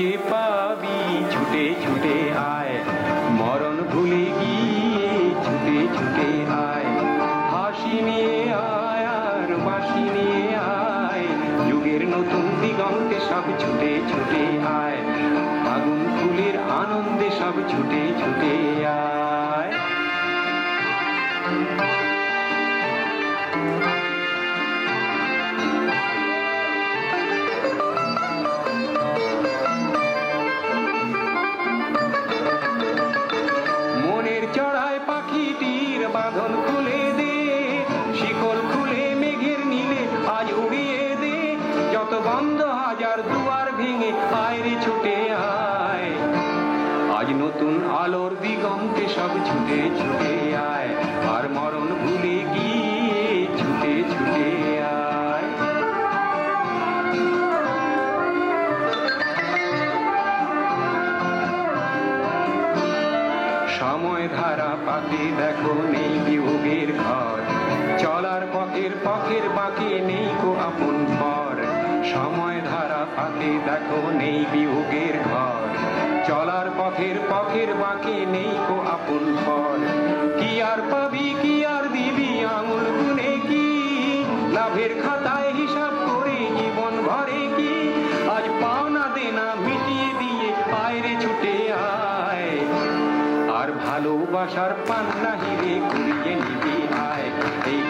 খুঁজে পাবি ছুটে ছুটে আয়, মরণ ভুলে গিয়ে ছুটে ছুটে আয়। হাসি নিয়ে আয় আর বাঁশি নিয়ে আয়, যুগের নতুন দিগন্তে সব ছুটে ছুটে আয়, আগুন ফুলের আনন্দে সব ছুটে ছুটে আয়। মনের চড়ায় পাখিটির বাঁধন খুলে দে, শিকল খুলে মেঘের নীলে আজ উড়িয়ে দে, যত বন্ধ হাজার দুয়ার ভেঙে আয় রে ছুটে আয়, আজ নতুন আলোর দিগন্তে সব ছুটে ছুটে আয়, আর মরণ ভুলে গিয়ে ছুটে ছুটে আয়। সময় ধারা পাতে দেখো নেই বিয়োগের ঘর, চলার পথের পথের বাঁকে নেই কো আপন পর। সময় ধারা পাতে দেখো নেই বিয়োগের ঘর, চলার পথের পথের বাঁকে নেই কো আপন পর। কি আর পাবি কি আর দিবি আঙুল গুনে কি, লাভের খাতায় হিসাব করে জীবন ভরে কি, আজ পাওনা দেনা মিটিয়ে দিয়ে আয় রে ছুটে আয়, আর ভালোবাসার পান্না হিরে কুড়িয়ে নিবি আয়। এই